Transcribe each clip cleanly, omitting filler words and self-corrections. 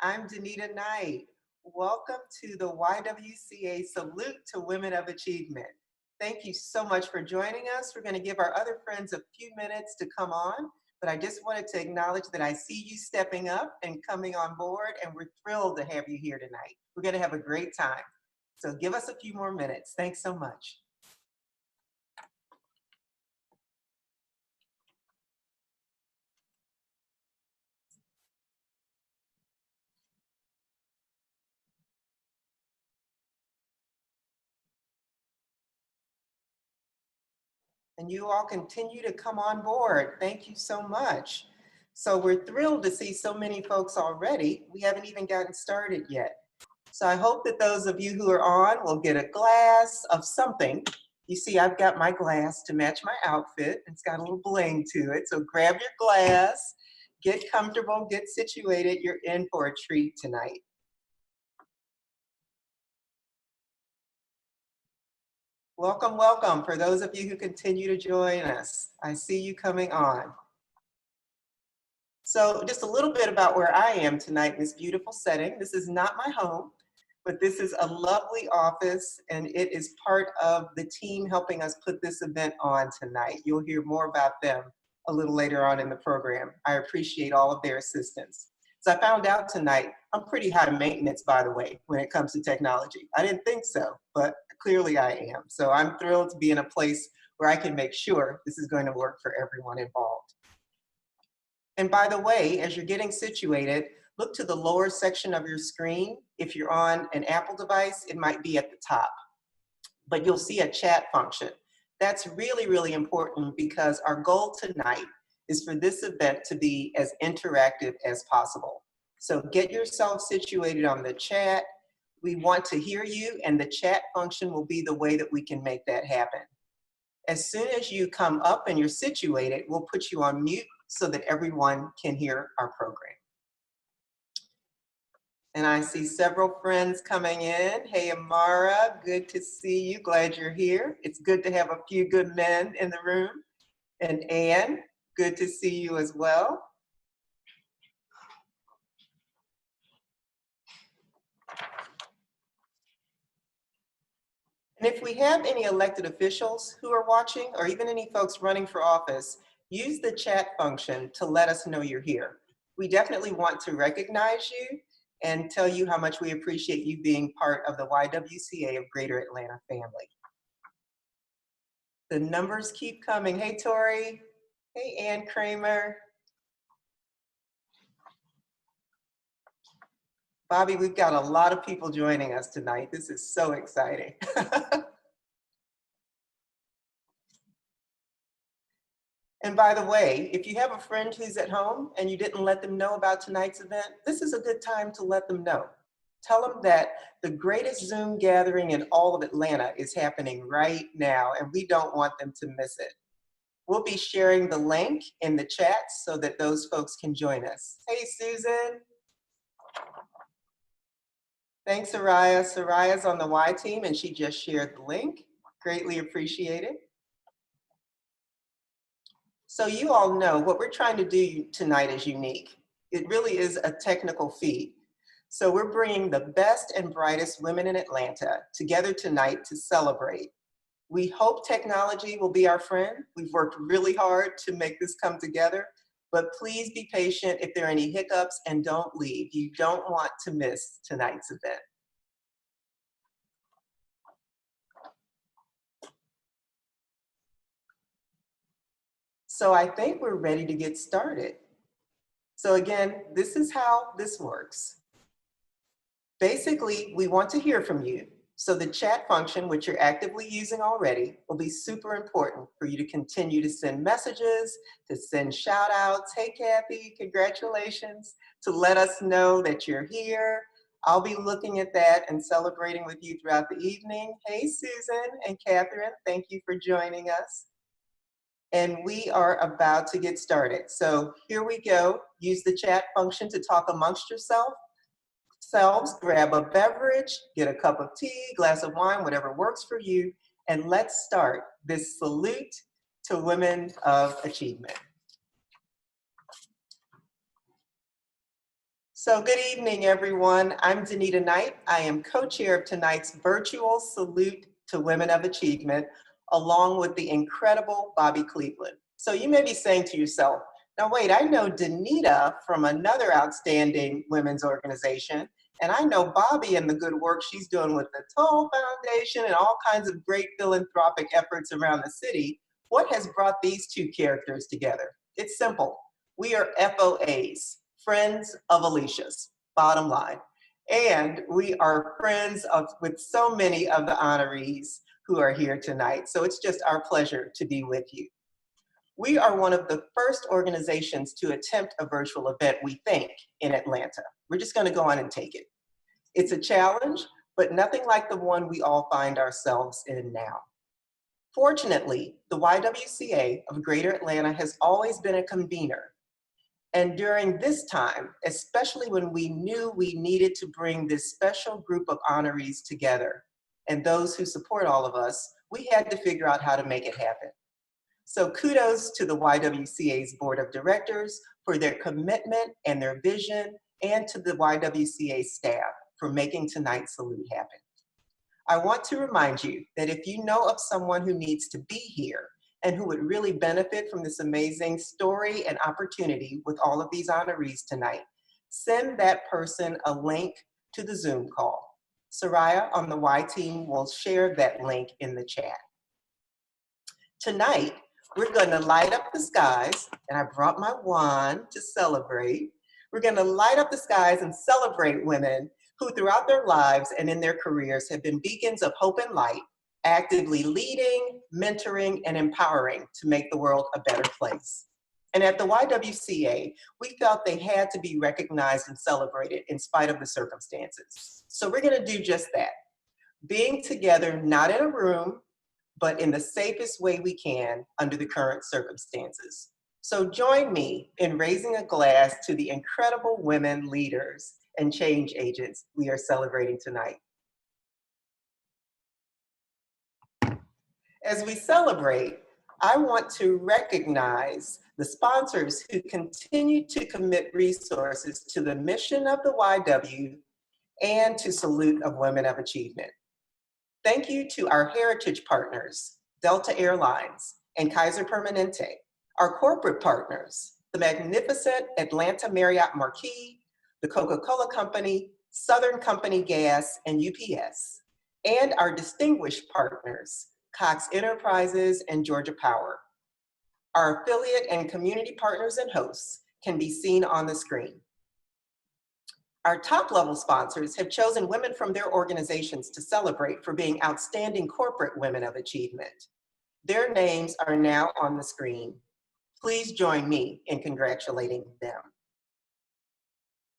I'm Danita Knight. Welcome to the YWCA Salute to Women of Achievement. Thank you so much for joining us. We're going to give our other friends a few minutes to come on, but I just wanted to acknowledge that I see you stepping up and coming on board, and we're thrilled to have you here tonight. We're going to have a great time. So give us a few more minutes. Thanks so much. And you all continue to come on board. Thank you so much. So we're thrilled to see so many folks already. We haven't even gotten started yet. So I hope that those of you who are on will get a glass of something. You see, I've got my glass to match my outfit. It's got a little bling to it. So grab your glass, get comfortable, get situated. You're in for a treat tonight. Welcome, welcome for those of you who continue to join us. I see you coming on. So just a little bit about where I am tonight in this beautiful setting. This is not my home, but this is a lovely office, and it is part of the team helping us put this event on tonight. You'll hear more about them a little later on in the program. I appreciate all of their assistance. So I found out tonight, I'm pretty high maintenance, by the way, when it comes to technology. I didn't think so, but clearly I am. So I'm thrilled to be in a place where I can make sure this is going to work for everyone involved. And by the way, as you're getting situated, look to the lower section of your screen. If you're on an Apple device, it might be at the top, but you'll see a chat function. That's really, really important because our goal tonight is for this event to be as interactive as possible. So get yourself situated on the chat. We want to hear you, and the chat function will be the way that we can make that happen. As soon as you come up and you're situated, we'll put you on mute so that everyone can hear our program. And I see several friends coming in. Hey, Amara, good to see you. Glad you're here. It's good to have a few good men in the room. And Ann, good to see you as well. And if we have any elected officials who are watching, or even any folks running for office, use the chat function to let us know you're here. We definitely want to recognize you and tell you how much we appreciate you being part of the YWCA of Greater Atlanta family. The numbers keep coming. Hey, Tori. Hey, Ann Kramer. Bobby, we've got a lot of people joining us tonight. This is so exciting. And by the way, if you have a friend who's at home and you didn't let them know about tonight's event, this is a good time to let them know. Tell them that the greatest Zoom gathering in all of Atlanta is happening right now, and we don't want them to miss it. We'll be sharing the link in the chat so that those folks can join us. Hey, Susan. Thanks, Soraya. Soraya's on the Y team, and she just shared the link. Greatly appreciated. So you all know what we're trying to do tonight is unique. It really is a technical feat. So we're bringing the best and brightest women in Atlanta together tonight to celebrate. We hope technology will be our friend. We've worked really hard to make this come together, but please be patient if there are any hiccups and don't leave. You don't want to miss tonight's event. So I think we're ready to get started. So again, this is how this works. Basically, we want to hear from you. So the chat function, which you're actively using already, will be super important for you to continue to send messages, to send shout outs. Hey, Kathy, congratulations, to let us know that you're here. I'll be looking at that and celebrating with you throughout the evening. Hey, Susan and Catherine, thank you for joining us. And we are about to get started. So here we go. Use the chat function to talk amongst yourselves. Grab a beverage, get a cup of tea, glass of wine, whatever works for you, and let's start this salute to women of achievement. So good evening, everyone. I'm Danita Knight. I am co-chair of tonight's virtual Salute to Women of Achievement, along with the incredible Bobby Cleveland. So you may be saying to yourself, now wait, I know Danita from another outstanding women's organization, and I know Bobby and the good work she's doing with the Toll Foundation and all kinds of great philanthropic efforts around the city. What has brought these two characters together? It's simple. We are FOAs, Friends of Alicia's, bottom line. And we are friends with so many of the honorees who are here tonight. So it's just our pleasure to be with you. We are one of the first organizations to attempt a virtual event, we think, in Atlanta. We're just gonna go on and take it. It's a challenge, but nothing like the one we all find ourselves in now. Fortunately, the YWCA of Greater Atlanta has always been a convener. And during this time, especially when we knew we needed to bring this special group of honorees together and those who support all of us, we had to figure out how to make it happen. So kudos to the YWCA's Board of Directors for their commitment and their vision, and to the YWCA staff for making tonight's salute happen. I want to remind you that if you know of someone who needs to be here and who would really benefit from this amazing story and opportunity with all of these honorees tonight, send that person a link to the Zoom call. Soraya on the Y team will share that link in the chat. Tonight, we're gonna light up the skies, and I brought my wand to celebrate. We're gonna light up the skies and celebrate women who throughout their lives and in their careers have been beacons of hope and light, actively leading, mentoring, and empowering to make the world a better place. And at the YWCA, we felt they had to be recognized and celebrated in spite of the circumstances. So we're gonna do just that. Being together, not in a room, but in the safest way we can under the current circumstances. So join me in raising a glass to the incredible women leaders and change agents we are celebrating tonight. As we celebrate, I want to recognize the sponsors who continue to commit resources to the mission of the YW and to Salute of Women of Achievement. Thank you to our heritage partners, Delta Airlines and Kaiser Permanente, our corporate partners, the magnificent Atlanta Marriott Marquis, the Coca-Cola Company, Southern Company Gas, and UPS, and our distinguished partners, Cox Enterprises and Georgia Power. Our affiliate and community partners and hosts can be seen on the screen. Our top-level sponsors have chosen women from their organizations to celebrate for being outstanding corporate women of achievement. Their names are now on the screen. Please join me in congratulating them.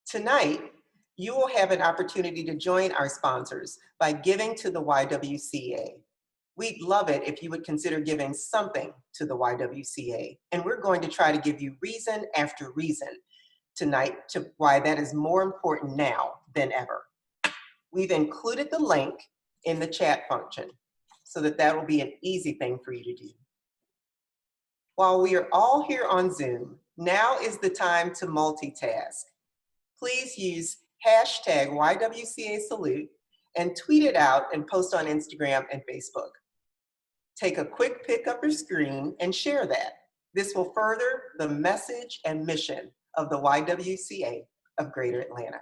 Tonight, you will have an opportunity to join our sponsors by giving to the YWCA. We'd love it if you would consider giving something to the YWCA, and we're going to try to give you reason after reason tonight to why that is more important now than ever. We've included the link in the chat function so that will be an easy thing for you to do. While we are all here on Zoom, now is the time to multitask. Please use hashtag YWCA Salute and tweet it out and post on Instagram and Facebook. Take a quick pic of your screen and share that. This will further the message and mission of the YWCA of Greater Atlanta.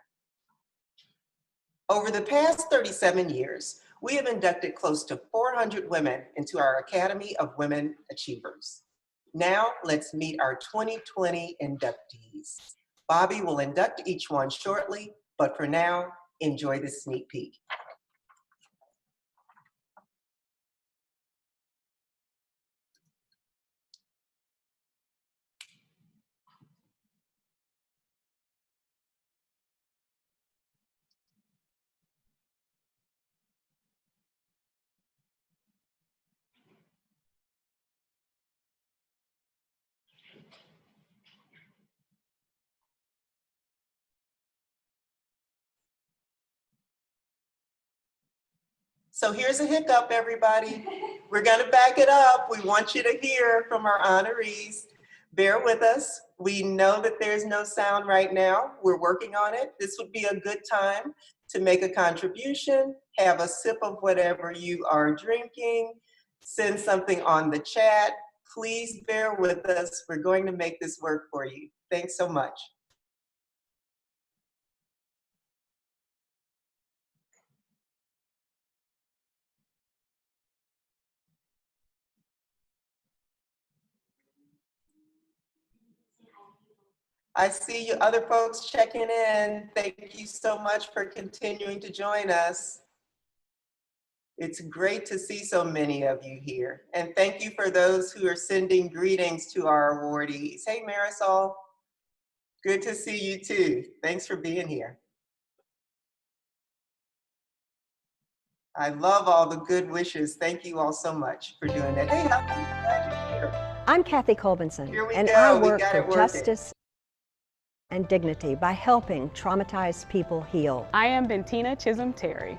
Over the past 37 years, we have inducted close to 400 women into our Academy of Women Achievers. Now let's meet our 2020 inductees. Bobby will induct each one shortly, but for now, enjoy this sneak peek. So here's a hiccup, everybody. We're gonna back it up. We want you to hear from our honorees. Bear with us. We know that there's no sound right now. We're working on it. This would be a good time to make a contribution, have a sip of whatever you are drinking, send something on the chat. Please bear with us. We're going to make this work for you. Thanks so much. I see you other folks checking in. Thank you so much for continuing to join us. It's great to see so many of you here. And thank you for those who are sending greetings to our awardees. Hey, Marisol, good to see you too. Thanks for being here. I love all the good wishes. Thank you all so much for doing that. Hey, glad you're here. I'm Kathy Colbinson, and I work for justice and dignity by helping traumatized people heal. I am Bentina Chisholm Terry,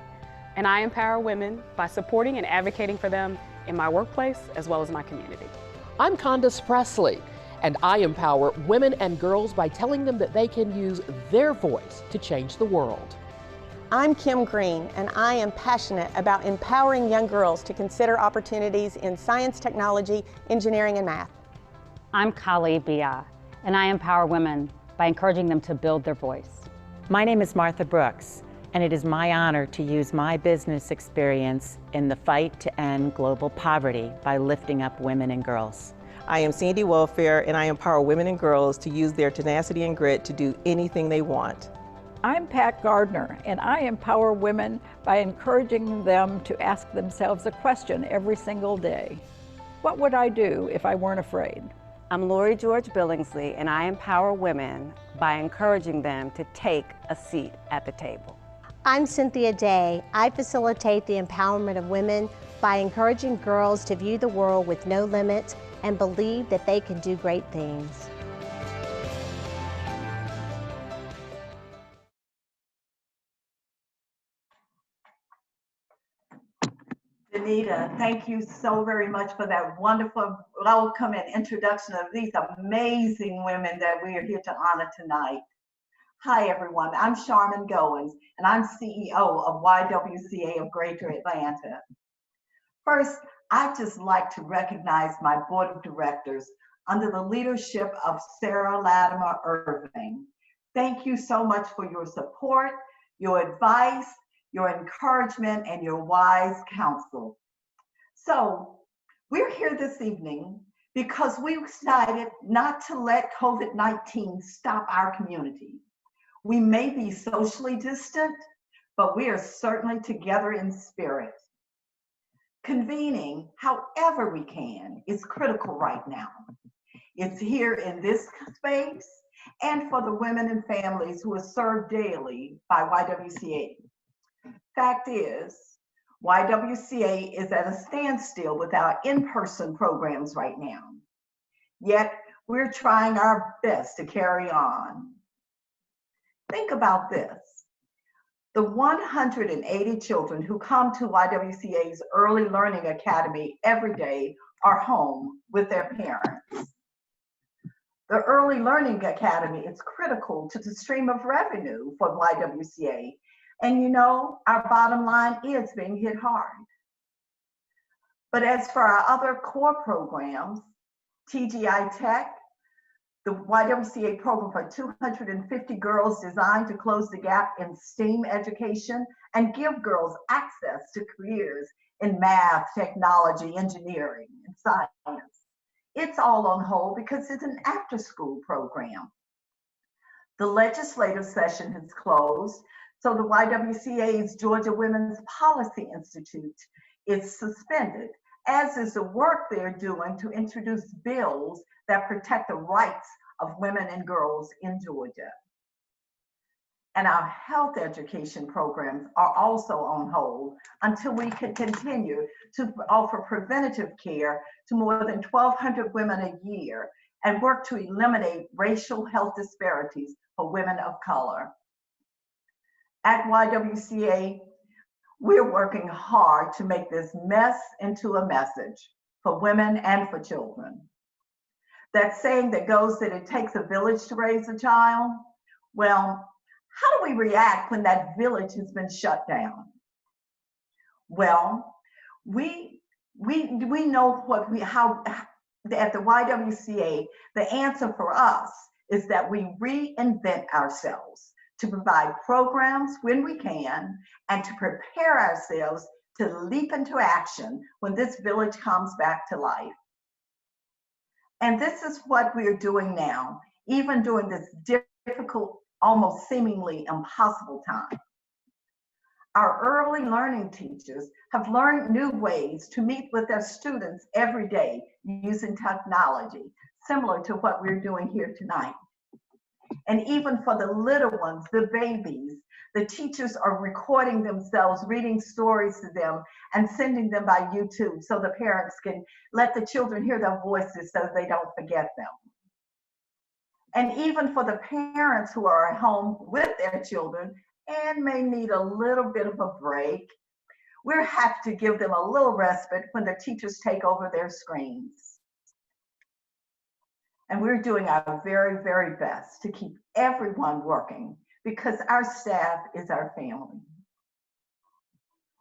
and I empower women by supporting and advocating for them in my workplace as well as my community. I'm Condace Presley, and I empower women and girls by telling them that they can use their voice to change the world. I'm Kim Green, and I am passionate about empowering young girls to consider opportunities in science, technology, engineering, and math. I'm Kali Bia, and I empower women by encouraging them to build their voice. My name is Martha Brooks, and it is my honor to use my business experience in the fight to end global poverty by lifting up women and girls. I am Sandy Welfare, and I empower women and girls to use their tenacity and grit to do anything they want. I'm Pat Gardner, and I empower women by encouraging them to ask themselves a question every single day. What would I do if I weren't afraid? I'm Lori George Billingsley, and I empower women by encouraging them to take a seat at the table. I'm Cynthia Day. I facilitate the empowerment of women by encouraging girls to view the world with no limits and believe that they can do great things. Danita, thank you so very much for that wonderful welcome and introduction of these amazing women that we are here to honor tonight. Hi everyone, I'm Charmin Goins, and I'm CEO of YWCA of Greater Atlanta. First, I'd just like to recognize my board of directors under the leadership of Sarah Latimer Irving. Thank you so much for your support, your advice, your encouragement, and your wise counsel. So we're here this evening because we decided not to let COVID-19 stop our community. We may be socially distant, but we are certainly together in spirit. Convening, however we can, is critical right now. It's here in this space and for the women and families who are served daily by YWCA. Fact is, YWCA is at a standstill with our in-person programs right now. Yet, we're trying our best to carry on. Think about this. The 180 children who come to YWCA's Early Learning Academy every day are home with their parents. The Early Learning Academy is critical to the stream of revenue for YWCA. And you know, our bottom line is being hit hard. But as for our other core programs, TGI Tech, the YWCA program for 250 girls designed to close the gap in STEAM education and give girls access to careers in math, technology, engineering, and science. It's all on hold because it's an after-school program. The legislative session has closed, so the YWCA's Georgia Women's Policy Institute is suspended, as is the work they're doing to introduce bills that protect the rights of women and girls in Georgia. And our health education programs are also on hold until we can continue to offer preventative care to more than 1,200 women a year and work to eliminate racial health disparities for women of color. At YWCA, we're working hard to make this mess into a message for women and for children. That saying that goes that it takes a village to raise a child. Well, how do we react when that village has been shut down? Well, we know how at the YWCA, the answer for us is that we reinvent ourselves to provide programs when we can and to prepare ourselves to leap into action when this village comes back to life. And this is what we're doing now, even during this difficult, almost seemingly impossible time. Our early learning teachers have learned new ways to meet with their students every day using technology, similar to what we're doing here tonight. And even for the little ones, the babies, the teachers are recording themselves, reading stories to them and sending them by YouTube so the parents can let the children hear their voices so they don't forget them. And even for the parents who are at home with their children and may need a little bit of a break, we're happy to give them a little respite when the teachers take over their screens. And we're doing our very, very best to keep everyone working because our staff is our family.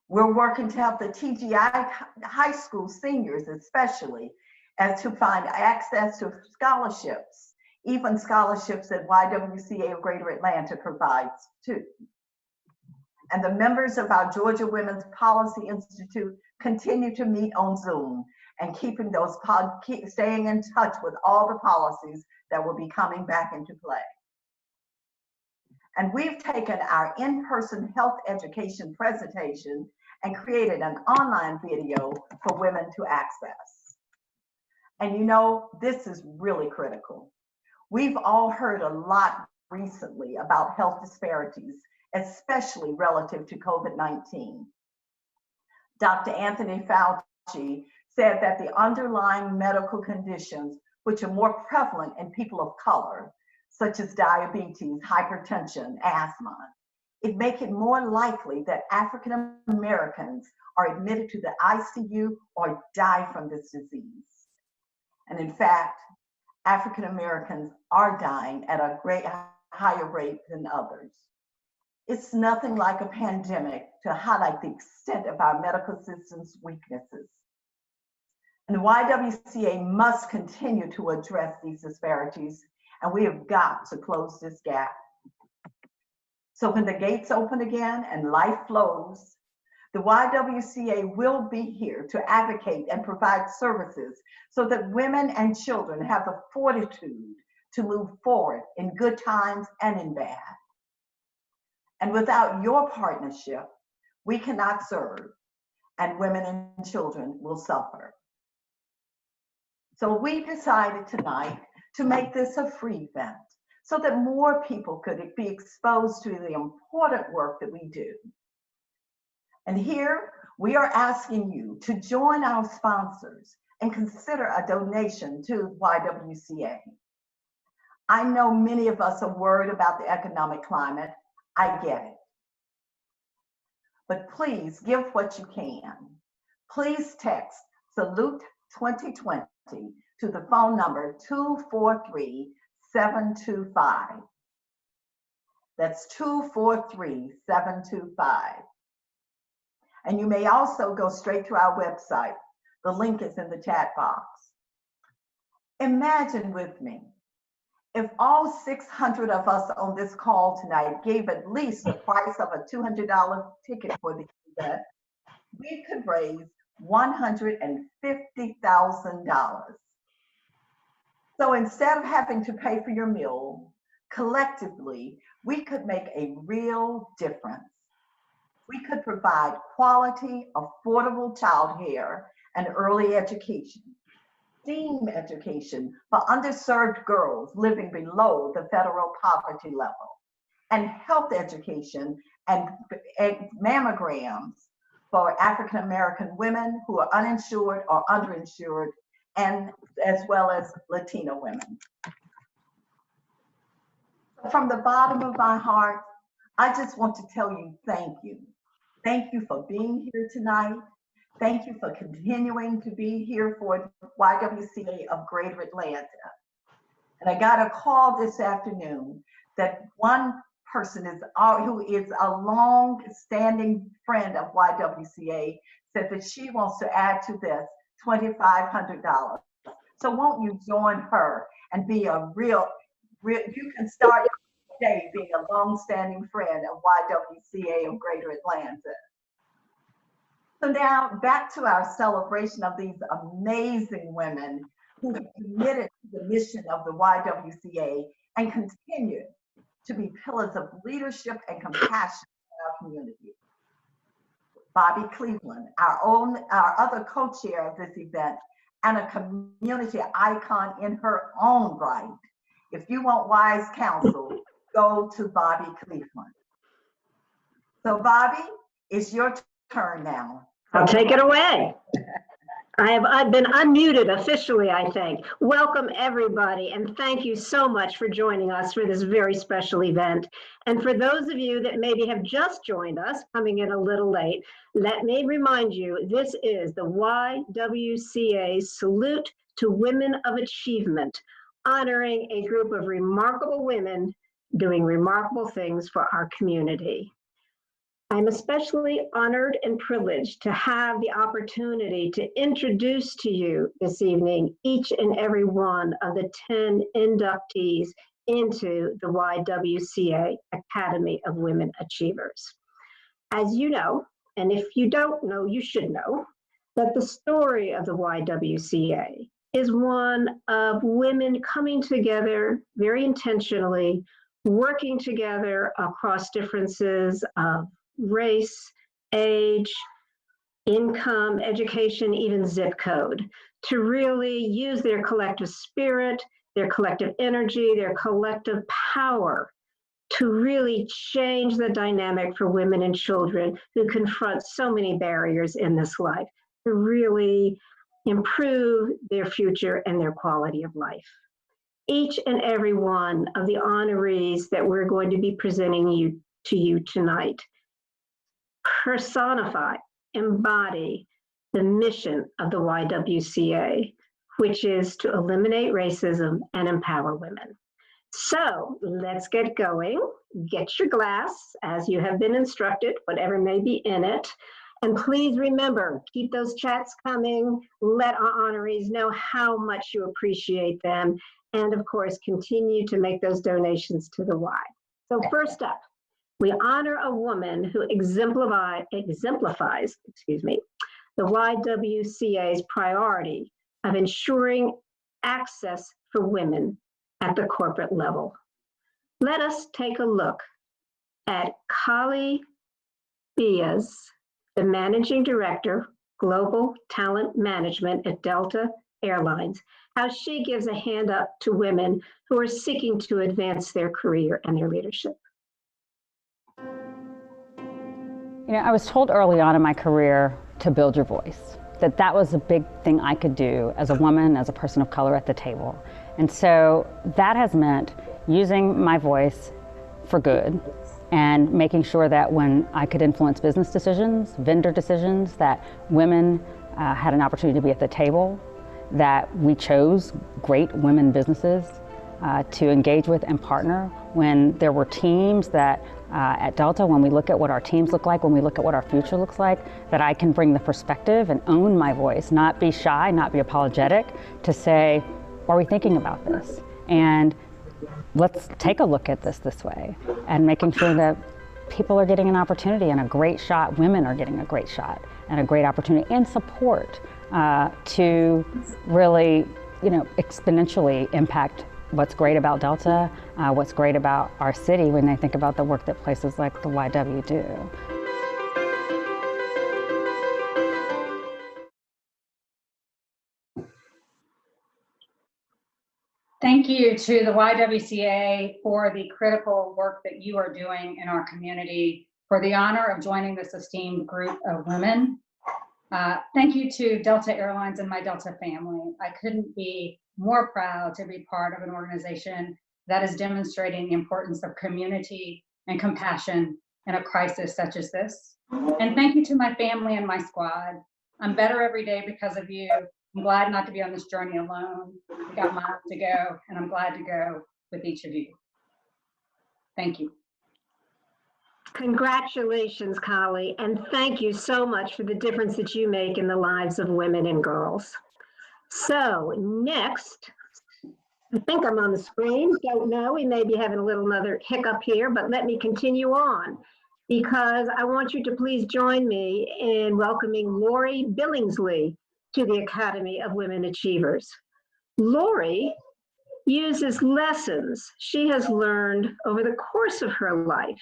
We're working to help the TGI high school seniors, especially, as to find access to scholarships, even scholarships that YWCA of Greater Atlanta provides too. And the members of our Georgia Women's Policy Institute continue to meet on Zoom and staying in touch with all the policies that will be coming back into play. And we've taken our in-person health education presentation and created an online video for women to access. And you know, this is really critical. We've all heard a lot recently about health disparities, especially relative to COVID-19. Dr. Anthony Fauci said that the underlying medical conditions, which are more prevalent in people of color, such as diabetes, hypertension, asthma, it makes it more likely that African Americans are admitted to the ICU or die from this disease. And in fact, African Americans are dying at a great higher rate than others. It's nothing like a pandemic to highlight the extent of our medical system's weaknesses. And the YWCA must continue to address these disparities, and we have got to close this gap. So when the gates open again and life flows, the YWCA will be here to advocate and provide services so that women and children have the fortitude to move forward in good times and in bad. And without your partnership, we cannot serve, and women and children will suffer. So we decided tonight to make this a free event so that more people could be exposed to the important work that we do. And here we are asking you to join our sponsors and consider a donation to YWCA. I know many of us are worried about the economic climate. I get it. But please give what you can. Please text Salute 2020 to the phone number 243-725. That's 243-725. And you may also go straight to our website. The link is in the chat box. Imagine with me, if all 600 of us on this call tonight gave at least the price of a $200 ticket for the event, we could raise $150,000. So instead of having to pay for your meal, collectively, we could make a real difference. We could provide quality, affordable childcare and early education, STEAM education for underserved girls living below the federal poverty level, and health education and mammograms for African American women who are uninsured or underinsured, and as well as Latino women. From the bottom of my heart, I just want to tell you thank you. Thank you for being here tonight. Thank you for continuing to be here for YWCA of Greater Atlanta. And I got a call this afternoon that one person who is a long-standing friend of YWCA said that she wants to add to this $2,500. So won't you join her and be a real you can start your day being a long-standing friend of YWCA of Greater Atlanta. So now back to our celebration of these amazing women who have committed to the mission of the YWCA and continue to be pillars of leadership and compassion in our community. Bobby Cleveland, our other co-chair of this event, and a community icon in her own right. If you want wise counsel, go to Bobby Cleveland. So Bobby, it's your turn now. I'll take it away. I've been unmuted officially, I think. Welcome everybody, and thank you so much for joining us for this very special event. And for those of you that maybe have just joined us, coming in a little late, let me remind you, this is the YWCA Salute to Women of Achievement, honoring a group of remarkable women doing remarkable things for our community. I'm especially honored and privileged to have the opportunity to introduce to you this evening each and every one of the 10 inductees into the YWCA Academy of Women Achievers. As you know, and if you don't know, you should know, that the story of the YWCA is one of women coming together very intentionally, working together across differences of race, age, income, education, even zip code, to really use their collective spirit, their collective energy, their collective power to really change the dynamic for women and children who confront so many barriers in this life, to really improve their future and their quality of life. Each and every one of the honorees that we're going to be presenting to you tonight personify, embody the mission of the YWCA, which is to eliminate racism and empower women. So let's get going. Get your glass as you have been instructed, whatever may be in it. And please remember, keep those chats coming. Let our honorees know how much you appreciate them. And of course, continue to make those donations to the Y. So first up, we honor a woman who exemplifies, the YWCA's priority of ensuring access for women at the corporate level. Let us take a look at Kali Bias, the Managing Director, Global Talent Management at Delta Airlines, how she gives a hand up to women who are seeking to advance their career and their leadership. You know, I was told early on in my career to build your voice, that was a big thing I could do as a woman, as a person of color at the table. And so that has meant using my voice for good and making sure that when I could influence business decisions, vendor decisions, that women had an opportunity to be at the table, that we chose great women businesses to engage with and partner. When there were teams that at Delta, when we look at what our teams look like, when we look at what our future looks like, that I can bring the perspective and own my voice, not be shy, not be apologetic, to say, are we thinking about this? And let's take a look at this way, and making sure that people are getting an opportunity and a great shot, women are getting a great shot and a great opportunity and support to really, exponentially impact what's great about Delta, what's great about our city when they think about the work that places like the YW do. Thank you to the YWCA for the critical work that you are doing in our community, for the honor of joining this esteemed group of women. Thank you to Delta Airlines and my Delta family. I couldn't be more proud to be part of an organization that is demonstrating the importance of community and compassion in a crisis such as this. And thank you to my family and my squad. I'm better every day because of you. I'm glad not to be on this journey alone. We got miles to go, and I'm glad to go with each of you. Thank you. Congratulations, Collie, and thank you so much for the difference that you make in the lives of women and girls. So next, I think I'm on the screen, don't know, we may be having a little another hiccup here, but let me continue on because I want you to please join me in welcoming Lori Billingsley to the Academy of Women Achievers. Lori uses lessons she has learned over the course of her life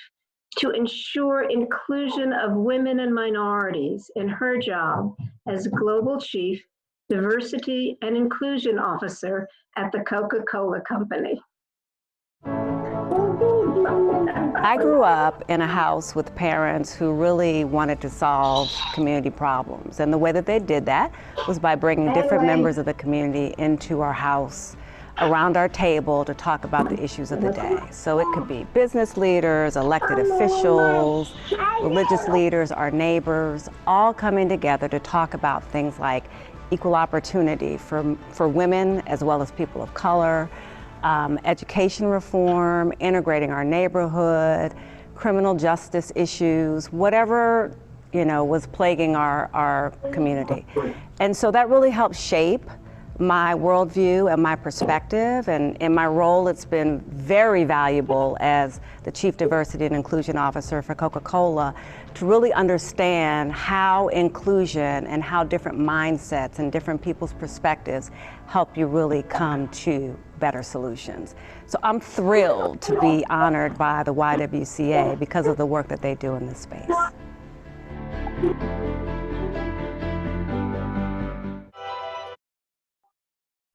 to ensure inclusion of women and minorities in her job as Global Chief Diversity and Inclusion Officer at the Coca-Cola Company. I grew up in a house with parents who really wanted to solve community problems. And the way that they did that was by bringing different members of the community into our house around our table to talk about the issues of the day. So it could be business leaders, elected officials, religious leaders, our neighbors, all coming together to talk about things like equal opportunity for women as well as people of color, education reform, integrating our neighborhood, criminal justice issues, whatever was plaguing our community. And so that really helped shape my worldview and my perspective, and in my role it's been very valuable as the Chief Diversity and Inclusion Officer for Coca-Cola to really understand how inclusion and how different mindsets and different people's perspectives help you really come to better solutions. So I'm thrilled to be honored by the YWCA because of the work that they do in this space.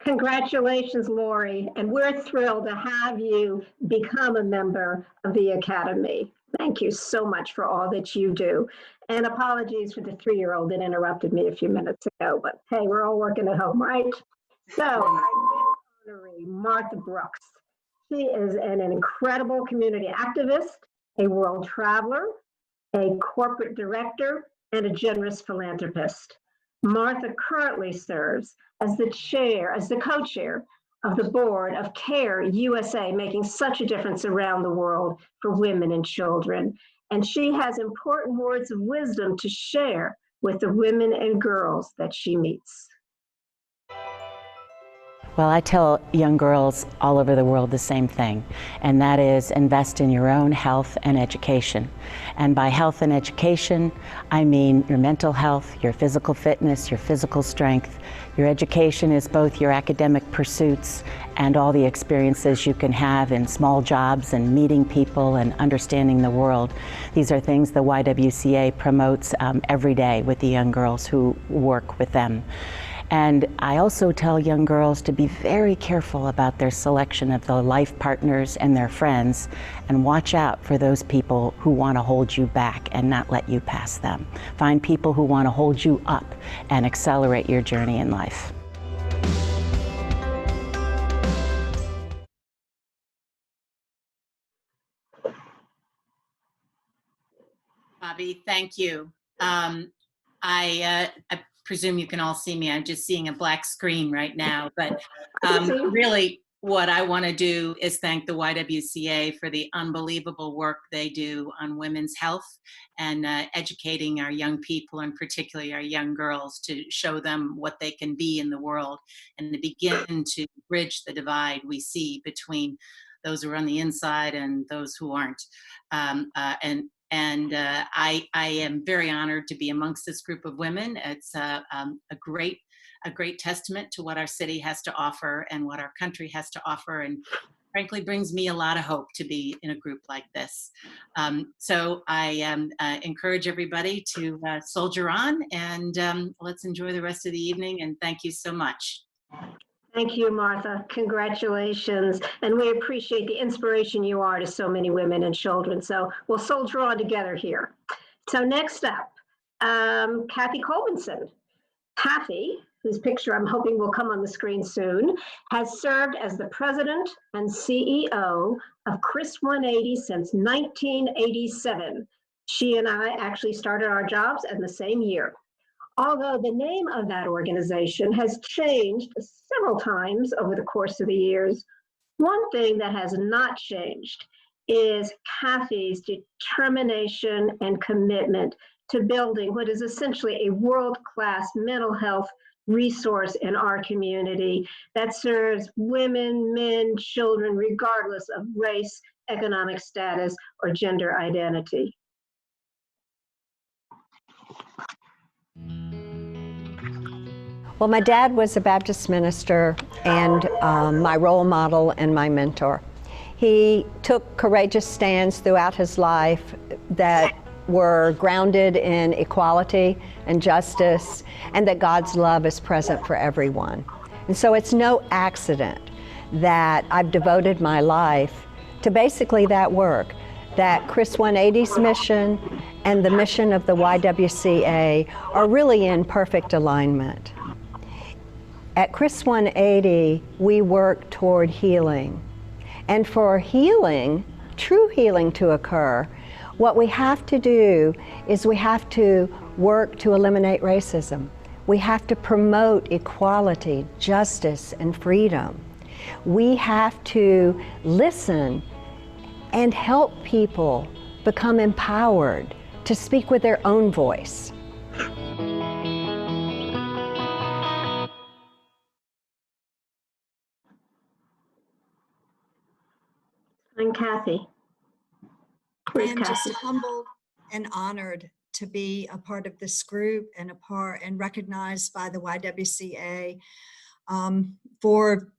Congratulations, Lori, and we're thrilled to have you become a member of the Academy. Thank you so much for all that you do. And apologies for the 3-year-old that interrupted me a few minutes ago, but hey, we're all working at home, right? So I'm honoring Martha Brooks. She is an incredible community activist, a world traveler, a corporate director, and a generous philanthropist. Martha currently serves as the co-chair of the board of CARE USA, making such a difference around the world for women and children. And she has important words of wisdom to share with the women and girls that she meets. Well, I tell young girls all over the world the same thing, and that is invest in your own health and education. And by health and education, I mean your mental health, your physical fitness, your physical strength. Your education is both your academic pursuits and all the experiences you can have in small jobs and meeting people and understanding the world. These are things the YWCA promotes every day with the young girls who work with them. And I also tell young girls to be very careful about their selection of the life partners and their friends, and watch out for those people who want to hold you back and not let you pass them. Find people who want to hold you up and accelerate your journey in life. Bobby, thank you. I presume you can all see me. I'm just seeing a black screen right now, but really what I want to do is thank the YWCA for the unbelievable work they do on women's health and educating our young people, and particularly our young girls, to show them what they can be in the world and to begin to bridge the divide we see between those who are on the inside and those who aren't. I am very honored to be amongst this group of women. It's a great testament to what our city has to offer and what our country has to offer, and frankly brings me a lot of hope to be in a group like this. So I encourage everybody to soldier on, and let's enjoy the rest of the evening, and thank you so much. Thank you, Martha. Congratulations. And we appreciate the inspiration you are to so many women and children. So we'll soldier on together here. So next up, Kathy Colvinson. Kathy, whose picture I'm hoping will come on the screen soon, has served as the president and CEO of Chris 180 since 1987. She and I actually started our jobs in the same year. Although the name of that organization has changed several times over the course of the years, one thing that has not changed is Kathy's determination and commitment to building what is essentially a world-class mental health resource in our community that serves women, men, children, regardless of race, economic status, or gender identity. Well, my dad was a Baptist minister and my role model and my mentor. He took courageous stands throughout his life that were grounded in equality and justice, and that God's love is present for everyone. And so it's no accident that I've devoted my life to basically that work, that Chris 180's mission and the mission of the YWCA are really in perfect alignment. At Chris 180, we work toward healing. And for healing, true healing to occur, what we have to do is we have to work to eliminate racism. We have to promote equality, justice, and freedom. We have to listen and help people become empowered to speak with their own voice. I'm Kathy. I am just humbled and honored to be a part of this group and recognized by the YWCA for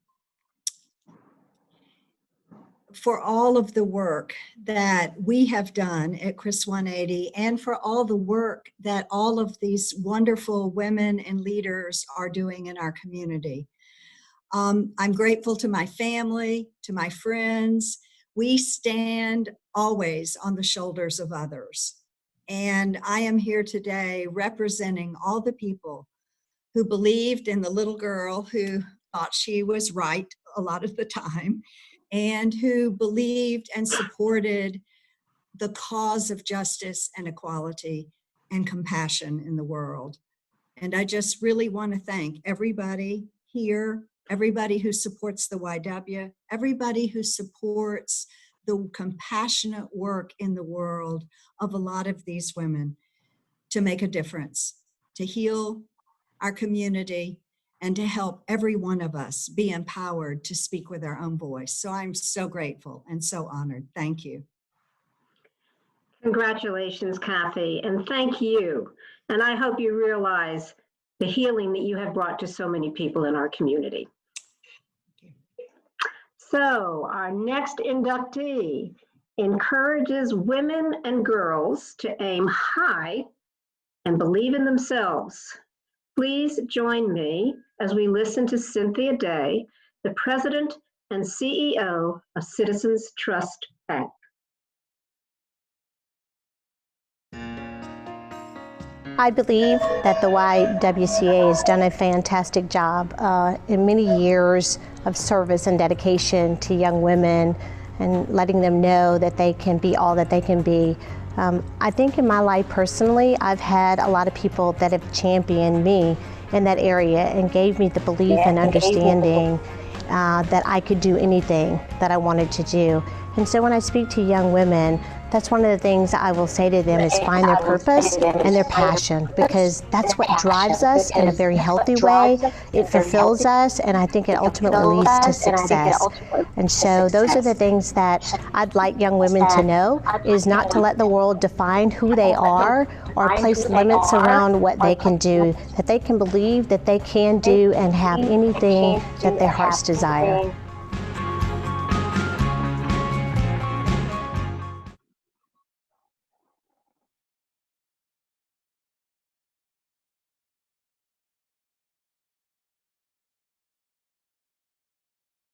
all of the work that we have done at Chris 180 and for all the work that all of these wonderful women and leaders are doing in our community. I'm grateful to my family, to my friends. We stand always on the shoulders of others. And I am here today representing all the people who believed in the little girl who thought she was right a lot of the time, and who believed and supported the cause of justice and equality and compassion in the world. And I just really want to thank everybody here, everybody who supports the YW, everybody who supports the compassionate work in the world of a lot of these women to make a difference, to heal our community, and to help every one of us be empowered to speak with our own voice. So I'm so grateful and so honored. Thank you. Congratulations, Kathy, and thank you. And I hope you realize the healing that you have brought to so many people in our community. So our next inductee encourages women and girls to aim high and believe in themselves. Please join me as we listen to Cynthia Day, the President and CEO of Citizens Trust Bank. I believe that the YWCA has done a fantastic job in many years of service and dedication to young women and letting them know that they can be all that they can be. I think in my life personally, I've had a lot of people that have championed me in that area and gave me the belief and understanding that I could do anything that I wanted to do. And so when I speak to young women, that's one of the things I will say to them is find their purpose and their passion, because that's what drives us in a very healthy way. It fulfills us, and I think it ultimately leads to success. And so those are the things that I'd like young women to know, is not to let the world define who they are or place limits around what they can do, that they can believe that they can do and have anything that their hearts desire.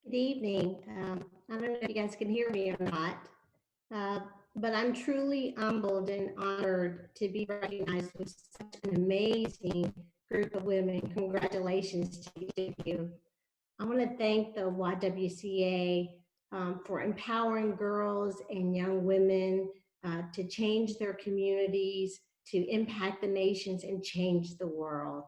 Good evening. I don't know if you guys can hear me or not, but I'm truly humbled and honored to be recognized with such an amazing group of women. Congratulations to each of you. I want to thank the YWCA for empowering girls and young women to change their communities to impact the nations and change the world.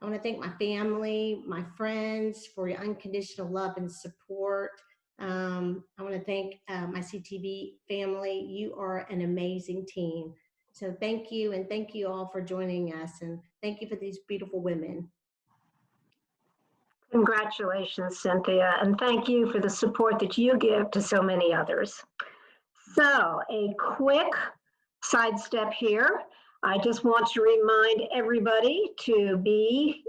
I want to thank my family, my friends for your unconditional love and support. I want to thank my CTV family. You are an amazing team. So thank you, and thank you all for joining us, and thank you for these beautiful women. Congratulations, Cynthia, and thank you for the support that you give to so many others. So, a quick sidestep here. I just want to remind everybody to be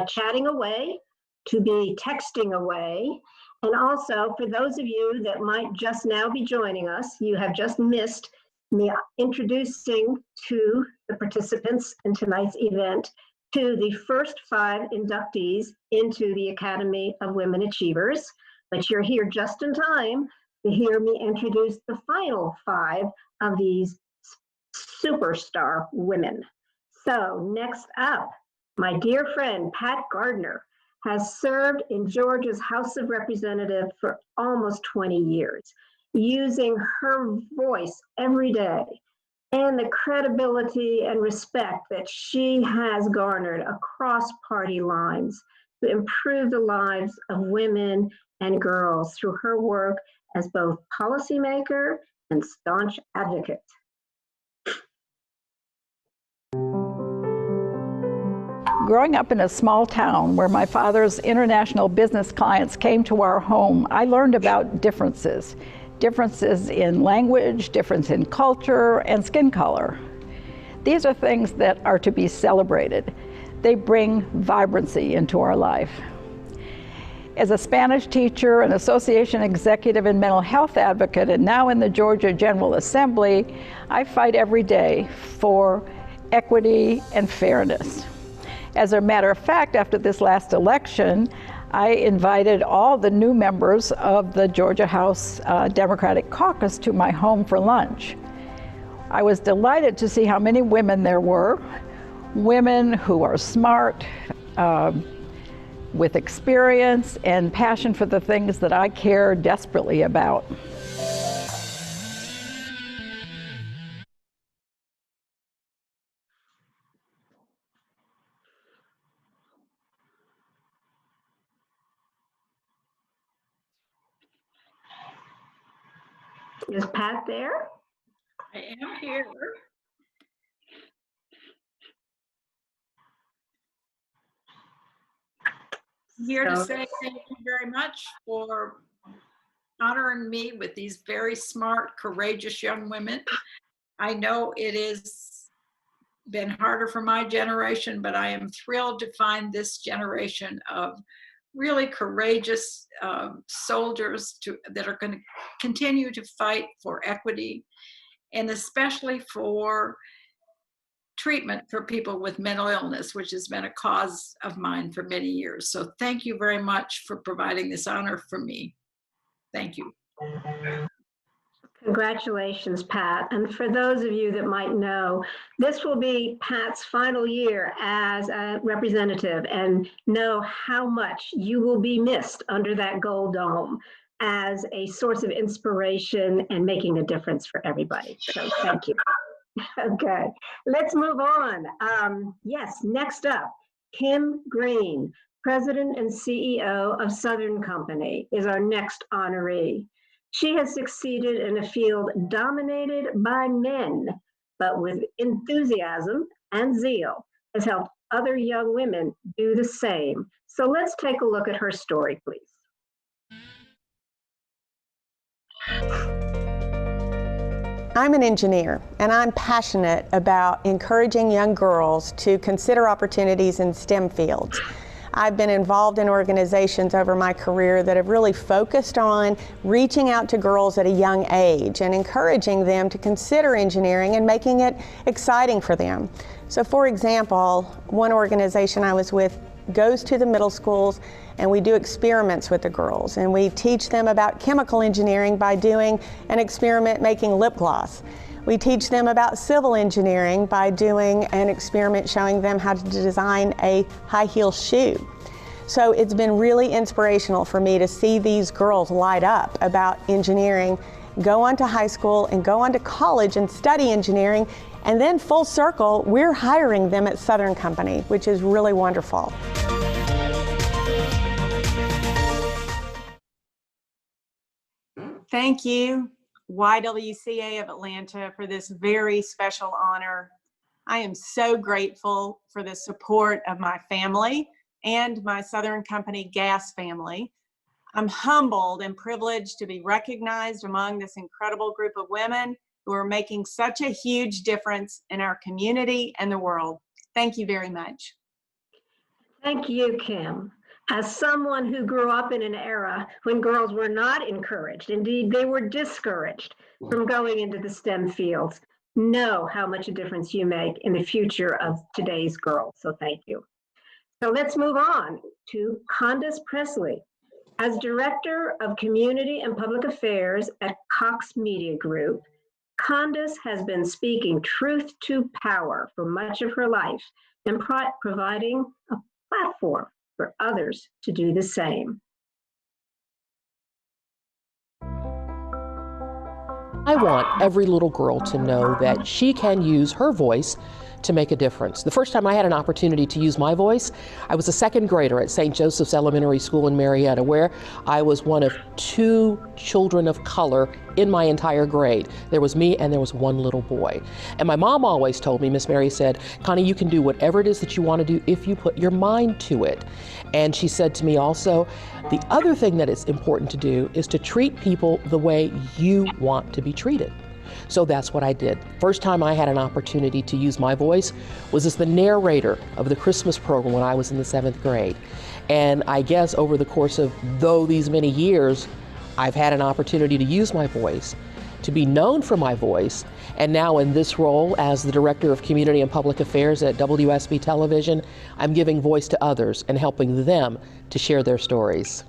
chatting away, to be texting away, and also for those of you that might just now be joining us, you have just missed me introducing to the participants in tonight's event to the first 5 inductees into the Academy of Women Achievers, but you're here just in time to hear me introduce the final 5 of these superstar women. So next up, my dear friend, Pat Gardner, has served in Georgia's House of Representatives for almost 20 years, using her voice every day and the credibility and respect that she has garnered across party lines to improve the lives of women and girls through her work as both policymaker and staunch advocate. Growing up in a small town where my father's international business clients came to our home, I learned about differences. Differences in language, difference in culture, and skin color. These are things that are to be celebrated. They bring vibrancy into our life. As a Spanish teacher, an association executive and mental health advocate, and now in the Georgia General Assembly, I fight every day for equity and fairness. As a matter of fact, after this last election, I invited all the new members of the Georgia House Democratic Caucus to my home for lunch. I was delighted to see how many women there were, women who are smart, with experience and passion for the things that I care desperately about. Is Pat there? I am here. Here to say thank you very much for honoring me with these very smart, courageous young women. I know it has been harder for my generation, but I am thrilled to find this generation of really courageous soldiers that are going to continue to fight for equity, and especially for treatment for people with mental illness, which has been a cause of mine for many years. So thank you very much for providing this honor for me. Thank you. Congratulations, Pat. And for those of you that might know, this will be Pat's final year as a representative, and know how much you will be missed under that gold dome as a source of inspiration and making a difference for everybody. So thank you. Okay, let's move on. Yes, next up, Kim Green, President and CEO of Southern Company, is our next honoree. She has succeeded in a field dominated by men, but with enthusiasm and zeal has helped other young women do the same. So let's take a look at her story, please. I'm an engineer, and I'm passionate about encouraging young girls to consider opportunities in STEM fields. I've been involved in organizations over my career that have really focused on reaching out to girls at a young age and encouraging them to consider engineering and making it exciting for them. So for example, one organization I was with goes to the middle schools, and we do experiments with the girls, and we teach them about chemical engineering by doing an experiment making lip gloss. We teach them about civil engineering by doing an experiment showing them how to design a high heel shoe. So it's been really inspirational for me to see these girls light up about engineering, go on to high school and go on to college and study engineering, And then full circle, we're hiring them at Southern Company, which is really wonderful. Thank you, YWCA of Atlanta, for this very special honor. I am so grateful for the support of my family and my Southern Company gas family. I'm humbled and privileged to be recognized among this incredible group of women who are making such a huge difference in our community and the world. Thank you very much. Thank you, Kim. As someone who grew up in an era when girls were not encouraged, indeed they were discouraged from going into the STEM fields, know how much a difference you make in the future of today's girls. So thank you. So let's move on to Candace Presley. As Director of Community and Public Affairs at Cox Media Group, Candace has been speaking truth to power for much of her life and providing a platform for others to do the same. I want every little girl to know that she can use her voice to make a difference. The first time I had an opportunity to use my voice, I was a second grader at St. Joseph's Elementary School in Marietta, where I was one of 2 children of color in my entire grade. There was me and there was one little boy. And my mom always told me, Miss Mary said, Connie, you can do whatever it is that you want to do if you put your mind to it. And she said to me also, the other thing that is important to do is to treat people the way you want to be treated. So that's what I did. First time I had an opportunity to use my voice was as the narrator of the Christmas program when I was in the 7th grade. And I guess over the course of these many years, I've had an opportunity to use my voice, to be known for my voice, and now in this role as the Director of Community and Public Affairs at WSB Television, I'm giving voice to others and helping them to share their stories.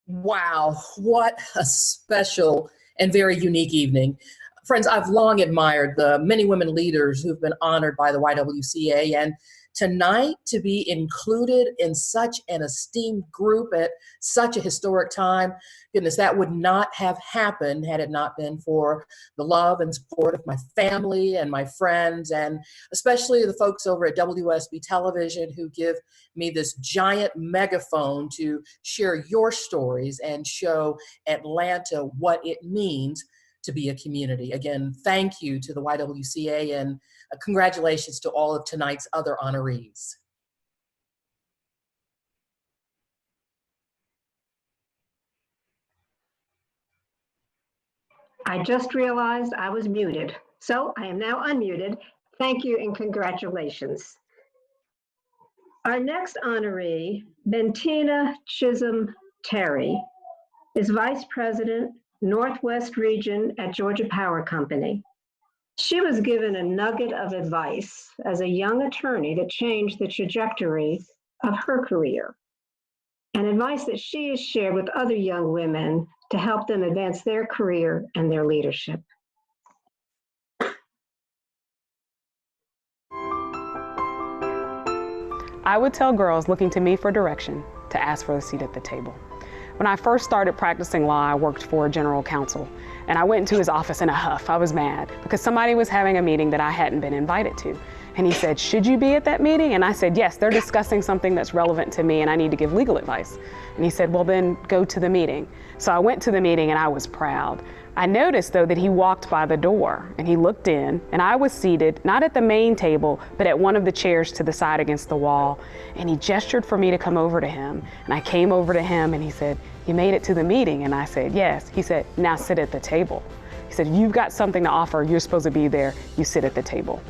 Wow, what a special and very unique evening. Friends, I've long admired the many women leaders who've been honored by the YWCA, and tonight to be included in such an esteemed group at such a historic time, goodness, that would not have happened had it not been for the love and support of my family and my friends, and especially the folks over at WSB Television who give me this giant megaphone to share your stories and show Atlanta what it means to be a community. Again, thank you to the YWCA, and congratulations to all of tonight's other honorees. I just realized I was muted, so I am now unmuted. Thank you and congratulations. Our next honoree, Bentina Chisholm Terry, is Vice President, Northwest Region at Georgia Power Company. She was given a nugget of advice as a young attorney that changed the trajectory of her career, and advice that she has shared with other young women to help them advance their career and their leadership. I would tell girls looking to me for direction to ask for a seat at the table. When I first started practicing law, I worked for a general counsel, and I went into his office in a huff. I was mad because somebody was having a meeting that I hadn't been invited to. And he said, should you be at that meeting? And I said, yes, they're discussing something that's relevant to me and I need to give legal advice. And he said, well, then go to the meeting. So I went to the meeting and I was proud. I noticed though that he walked by the door and he looked in, and I was seated, not at the main table, but at one of the chairs to the side against the wall. And he gestured for me to come over to him. And I came over to him and he said, you made it to the meeting? And I said, yes. He said, now sit at the table. He said, you've got something to offer. You're supposed to be there. You sit at the table.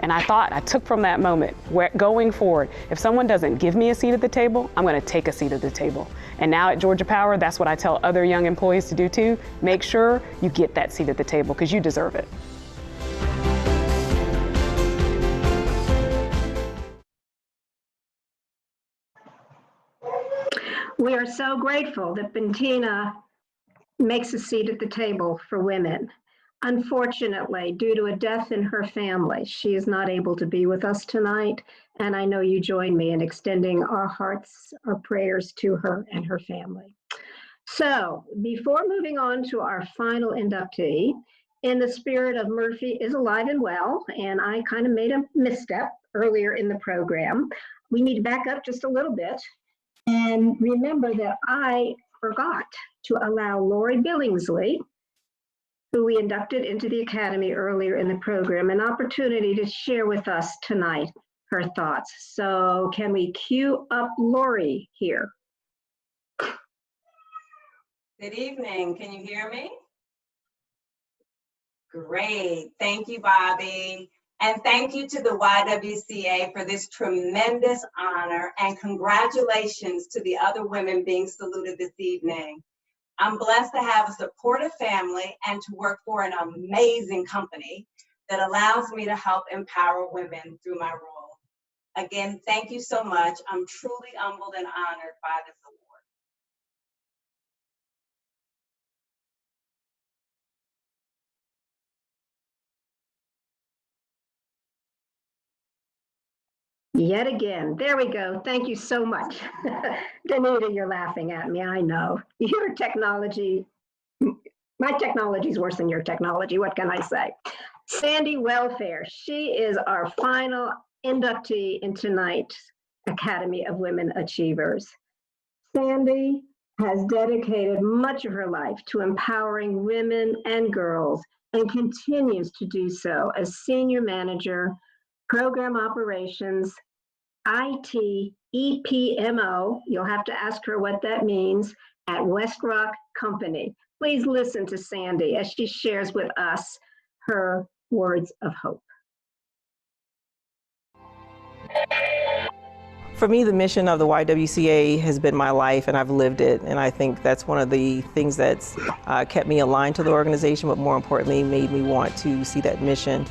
And I took from that moment, going forward, if someone doesn't give me a seat at the table, I'm gonna take a seat at the table. And now at Georgia Power, that's what I tell other young employees to do too. Make sure you get that seat at the table because you deserve it. We are so grateful that Bentina makes a seat at the table for women. Unfortunately, due to a death in her family, she is not able to be with us tonight, and I know you join me in extending our hearts, our prayers to her and her family. So before moving on to our final inductee, in the spirit of Murphy is alive and well, and I kind of made a misstep earlier in the program, we need to back up just a little bit and remember that I forgot to allow Lori Billingsley, who we inducted into the Academy earlier in the program, an opportunity to share with us tonight her thoughts. So can we cue up Lori here? Good evening. Can you hear me? Great. Thank you, Bobby. And thank you to the YWCA for this tremendous honor, and congratulations to the other women being saluted this evening. I'm blessed to have a supportive family and to work for an amazing company that allows me to help empower women through my role. Again, thank you so much. I'm truly humbled and honored by this award. Yet again, there we go. Thank you so much. Danita, you're laughing at me, I know. Your technology, my technology is worse than your technology, what can I say? Sandy Welfare, she is our final inductee in tonight's Academy of Women Achievers. Sandy has dedicated much of her life to empowering women and girls and continues to do so as Senior Manager, Program Operations, IT, EPMO, you'll have to ask her what that means, at West Rock Company. Please listen to Sandy as she shares with us her words of hope. For me, the mission of the YWCA has been my life, and I've lived it. And I think that's one of the things that's kept me aligned to the organization, but more importantly, made me want to see that mission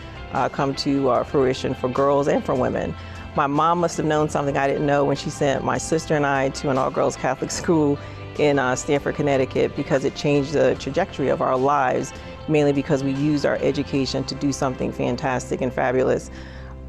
come to fruition for girls and for women. My mom must have known something I didn't know when she sent my sister and I to an all-girls Catholic school in Stamford, Connecticut, because it changed the trajectory of our lives, mainly because we used our education to do something fantastic and fabulous.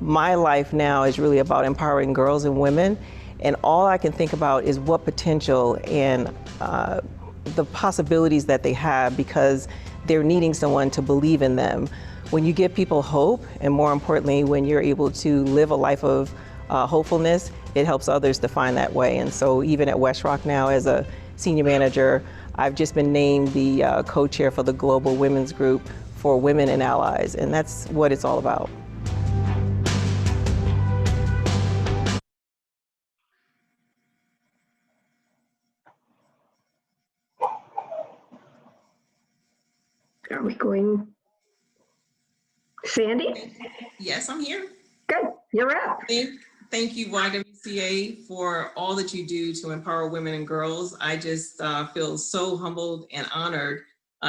My life now is really about empowering girls and women, and all I can think about is what potential and the possibilities that they have, because they're needing someone to believe in them. When you give people hope, and more importantly, when you're able to live a life of hopefulness, it helps others to find that way. And so even at West Rock now, as a senior manager, I've just been named the co-chair for the Global Women's Group for Women and Allies, and that's what it's all about. Are we going? Sandy? Yes, I'm here. Good, you're up. Thank you, YWCA, for all that you do to empower women and girls. I just feel so humbled and honored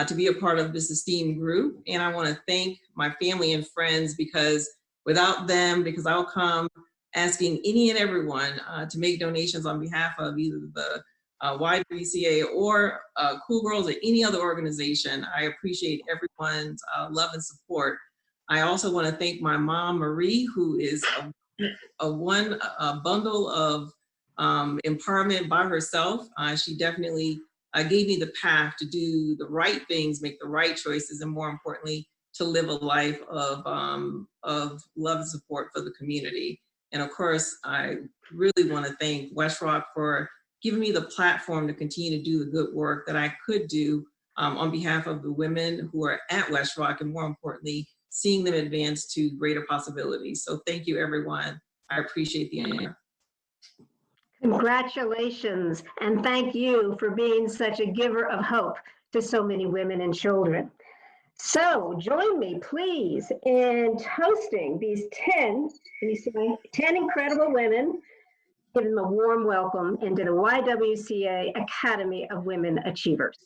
to be a part of this esteemed group. And I want to thank my family and friends, because without them, because I'll come asking any and everyone to make donations on behalf of either the YWCA or Cool Girls or any other organization. I appreciate everyone's love and support. I also want to thank my mom, Marie, who is a bundle of empowerment by herself. She definitely gave me the path to do the right things, make the right choices, and more importantly, to live a life of love and support for the community. And of course, I really want to thank West Rock for giving me the platform to continue to do the good work that I could do on behalf of the women who are at West Rock, and more importantly, seeing them advance to greater possibilities. So thank you, everyone. I appreciate the honor. Congratulations, and thank you for being such a giver of hope to so many women and children. So join me, please, in toasting these 10 incredible women, giving them a warm welcome into the YWCA Academy of Women Achievers.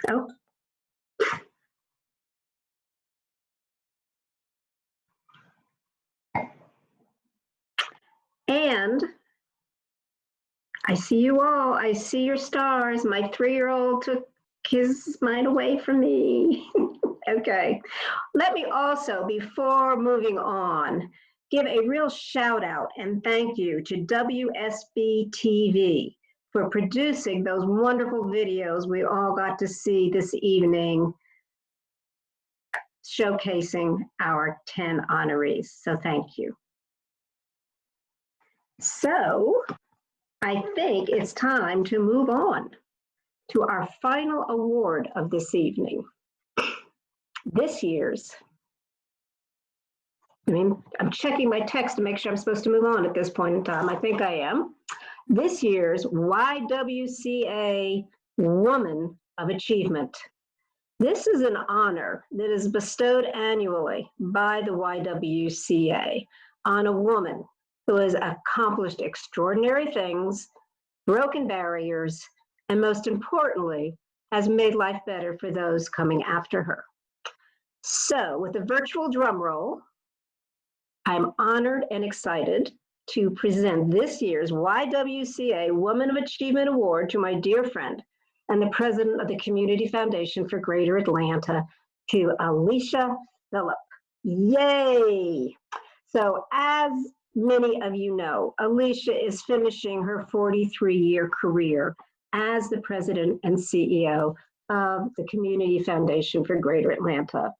Oh. And I see you all. I see your stars. My 3-year-old took his mind away from me. Okay. Let me also, before moving on, give a real shout out and thank you to WSB TV for producing those wonderful videos we all got to see this evening, showcasing our 10 honorees. So thank you. So I think it's time to move on to our final award of this evening. This year's, I'm checking my text to make sure I'm supposed to move on at this point in time. I think I am. This year's YWCA Woman of Achievement. This is an honor that is bestowed annually by the YWCA on a woman who has accomplished extraordinary things, broken barriers, and most importantly, has made life better for those coming after her. So with a virtual drum roll, I'm honored and excited to present this year's YWCA Woman of Achievement Award to my dear friend and the president of the Community Foundation for Greater Atlanta, to Alicia Phillip. Yay! So as many of you know, Alicia is finishing her 43-year career as the president and CEO of the Community Foundation for Greater Atlanta.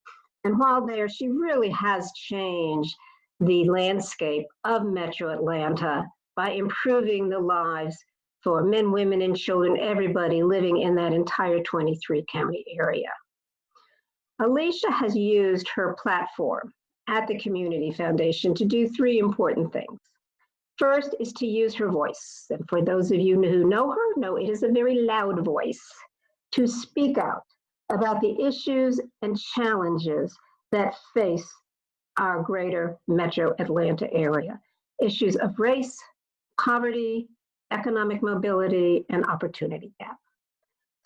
And while there, she really has changed the landscape of Metro Atlanta by improving the lives for men, women, and children, everybody living in that entire 23 county area. Alicia has used her platform at the Community Foundation to do three important things. First is to use her voice. And for those of you who know her, know it is a very loud voice, to speak out about the issues and challenges that face our greater Metro Atlanta area. Issues of race, poverty, economic mobility, and opportunity gap.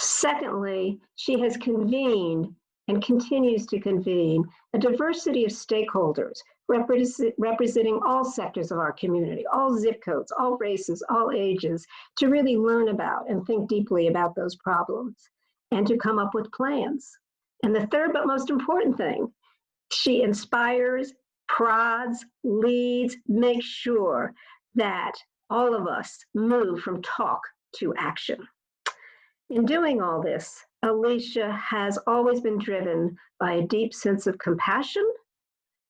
Secondly, she has convened and continues to convene a diversity of stakeholders representing all sectors of our community, all zip codes, all races, all ages, to really learn about and think deeply about those problems and to come up with plans. And the third but most important thing, she inspires, prods, leads, makes sure that all of us move from talk to action. In doing all this, Alicia has always been driven by a deep sense of compassion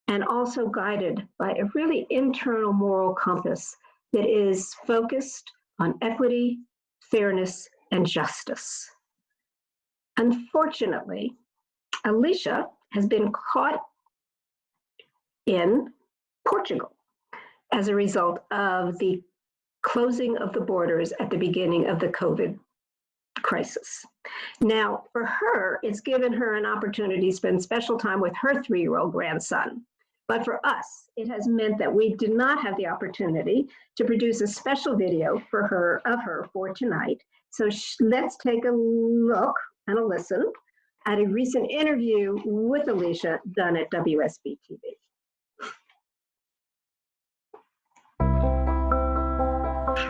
and also guided by a really internal moral compass that is focused on equity, fairness, and justice. Unfortunately, Alicia has been caught in Portugal as a result of the closing of the borders at the beginning of the COVID crisis. Now, for her, it's given her an opportunity to spend special time with her 3-year-old grandson. But for us, it has meant that we did not have the opportunity to produce a special video for her, of her for tonight. So let's take a look and a listen at a recent interview with Alicia done at WSB TV.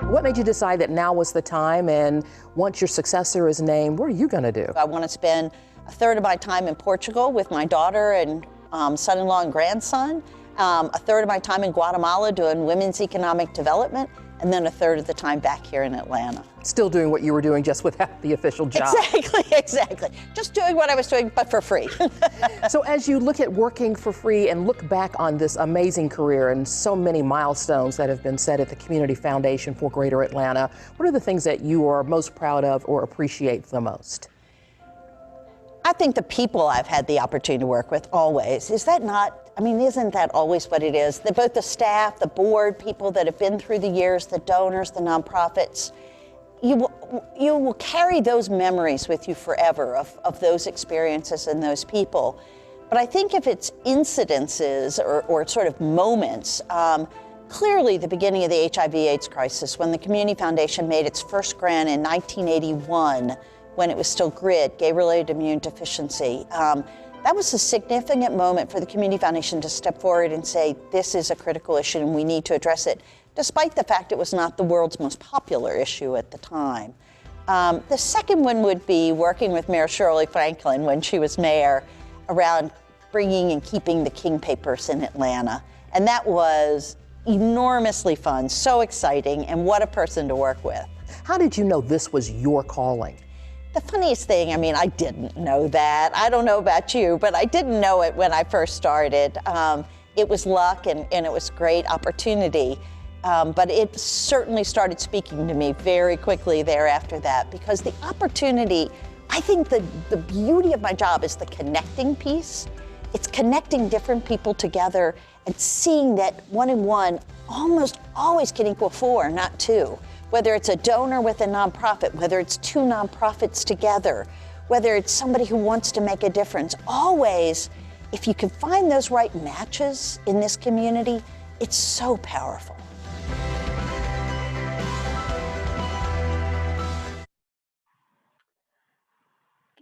What made you decide that now was the time, and once your successor is named, what are you going to do? I want to spend a third of my time in Portugal with my daughter and son-in-law and grandson, a third of my time in Guatemala doing women's economic development, and then a third of the time back here in Atlanta. Still doing what you were doing, just without the official job. Exactly. Just doing what I was doing, but for free. So as you look at working for free and look back on this amazing career and so many milestones that have been set at the Community Foundation for Greater Atlanta, what are the things that you are most proud of or appreciate the most? I think the people I've had the opportunity to work with always, isn't that always what it is? Both the staff, the board, people that have been through the years, the donors, the nonprofits, you will carry those memories with you forever of those experiences and those people. But I think if it's incidences or sort of moments, clearly the beginning of the HIV/AIDS crisis, when the Community Foundation made its first grant in 1981, when it was still GRID, gay-related immune deficiency. That was a significant moment for the Community Foundation to step forward and say, this is a critical issue and we need to address it, despite the fact it was not the world's most popular issue at the time. The second one would be working with Mayor Shirley Franklin when she was mayor around bringing and keeping the King Papers in Atlanta. And that was enormously fun, so exciting, and what a person to work with. How did you know this was your calling? The funniest thing, I mean, I didn't know that. I don't know about you, but I didn't know it when I first started. It was luck and it was great opportunity. But it certainly started speaking to me very quickly thereafter that, because the opportunity, I think the beauty of my job is the connecting piece. It's connecting different people together and seeing that 1 and 1 almost always can equal 4, not 2. Whether it's a donor with a nonprofit, whether it's 2 nonprofits together, whether it's somebody who wants to make a difference, always, if you can find those right matches in this community, it's so powerful.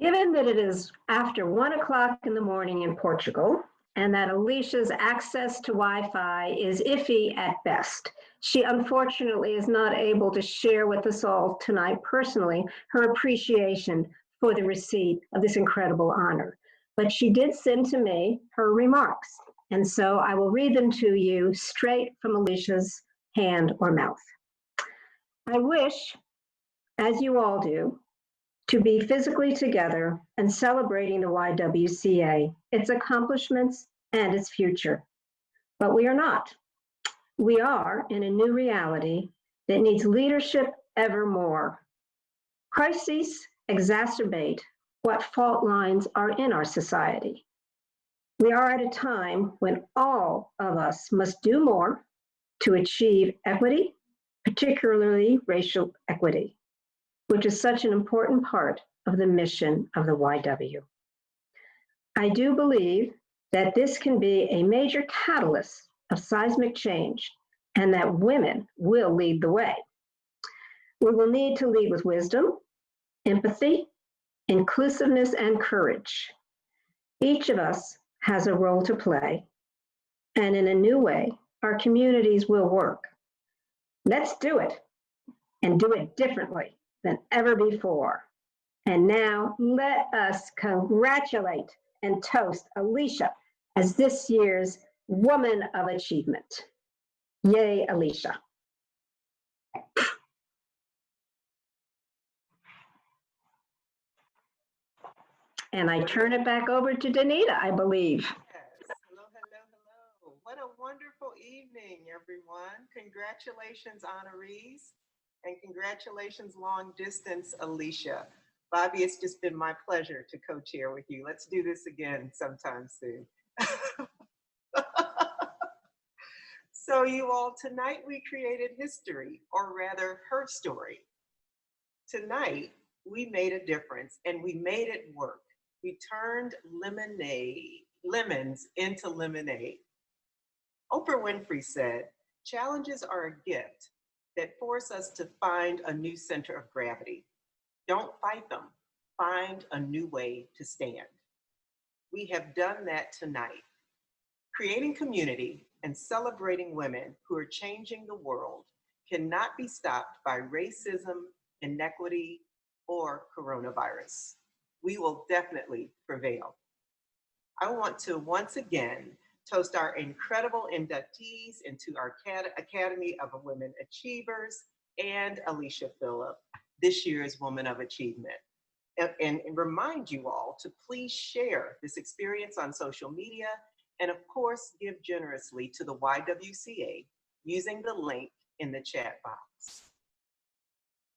Given that it is after 1 o'clock in the morning in Portugal, and that Alicia's access to Wi-Fi is iffy at best, she unfortunately is not able to share with us all tonight personally her appreciation for the receipt of this incredible honor. But she did send to me her remarks, and so I will read them to you straight from Alicia's hand or mouth. I wish, as you all do, to be physically together and celebrating the YWCA, its accomplishments, and its future. But we are not. We are in a new reality that needs leadership ever more. Crises exacerbate what fault lines are in our society. We are at a time when all of us must do more to achieve equity, particularly racial equity, which is such an important part of the mission of the YW. I do believe that this can be a major catalyst of seismic change and that women will lead the way. We will need to lead with wisdom, empathy, inclusiveness, and courage. Each of us has a role to play, and in a new way, our communities will work. Let's do it, and do it differently than ever before. And now let us congratulate and toast Alicia as this year's Woman of Achievement. Yay, Alicia. And I turn it back over to Danita, I believe. Yes. Hello, hello, hello. What a wonderful evening, everyone. Congratulations, honorees, and congratulations, long distance, Alicia. Bobby, it's just been my pleasure to co-chair with you. Let's do this again sometime soon. So you all, tonight we created history, or rather her story. Tonight, we made a difference and we made it work. We turned lemons into lemonade. Oprah Winfrey said, challenges are a gift that force us to find a new center of gravity. Don't fight them, find a new way to stand. We have done that tonight. Creating community and celebrating women who are changing the world cannot be stopped by racism, inequity, or coronavirus. We will definitely prevail. I want to once again toast our incredible inductees into our Academy of Women Achievers and Alicia Phillip, this year's Woman of Achievement. And remind you all to please share this experience on social media and of course give generously to the YWCA using the link in the chat box.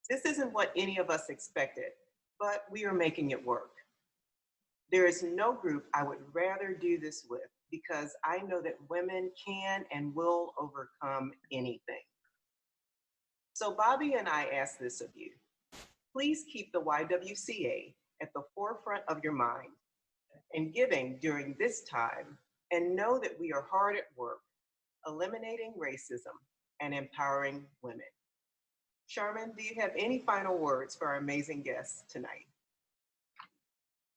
This isn't what any of us expected, but we are making it work. There is no group I would rather do this with because I know that women can and will overcome anything. So Bobby and I ask this of you. Please keep the YWCA at the forefront of your mind and giving during this time, and know that we are hard at work, eliminating racism and empowering women. Sharman, do you have any final words for our amazing guests tonight?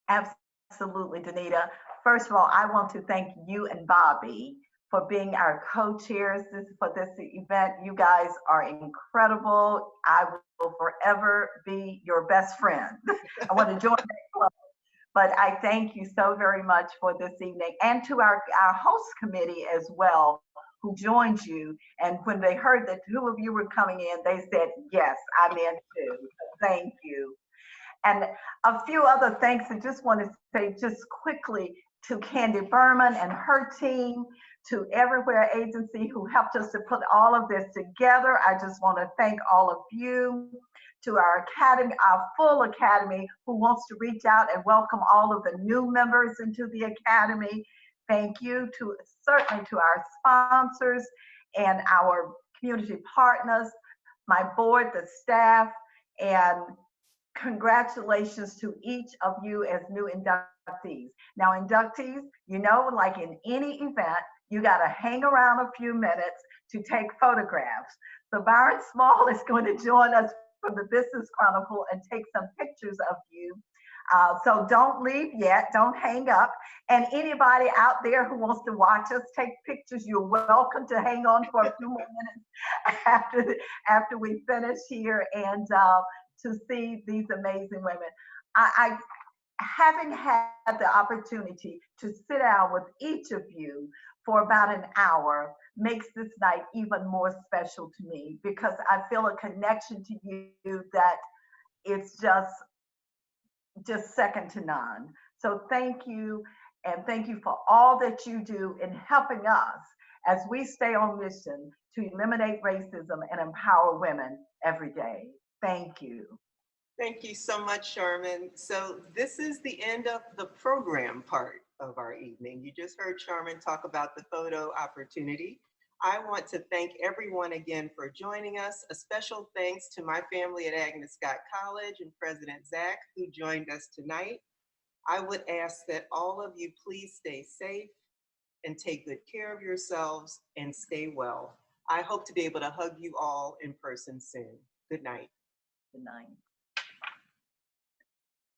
Absolutely, Danita. First of all, I want to thank you and Bobby for being our co-chairs for this event. You guys are incredible. I will forever be your best friend. I want to join that club. But I thank you so very much for this evening, and to our host committee as well, who joined you. And when they heard that 2 of you were coming in, they said, yes, I'm in too. Thank you. And a few other thanks I just want to say just quickly to Candy Berman and her team, to Everywhere Agency who helped us to put all of this together. I just want to thank all of you. To our academy, our full academy, who wants to reach out and welcome all of the new members into the academy. Thank you to certainly to our sponsors and our community partners, my board, the staff, and congratulations to each of you as new inductees. Now, inductees, you know, like in any event, you got to hang around a few minutes to take photographs. So Byron Small is going to join us from the Business Chronicle and take some pictures of you. So don't leave yet, don't hang up. And anybody out there who wants to watch us take pictures, you're welcome to hang on for a few more minutes after we finish here and to see these amazing women. I having had the opportunity to sit down with each of you for about an hour makes this night even more special to me, because I feel a connection to you that it's just second to none. So thank you, and thank you for all that you do in helping us as we stay on mission to eliminate racism and empower women every day. Thank you. Thank you so much, Sharman. So this is the end of the program part of our evening. You just heard Sharman talk about the photo opportunity. I want to thank everyone again for joining us. A special thanks to my family at Agnes Scott College and President Zach, who joined us tonight. I would ask that all of you please stay safe and take good care of yourselves and stay well. I hope to be able to hug you all in person soon. Good night. Good night.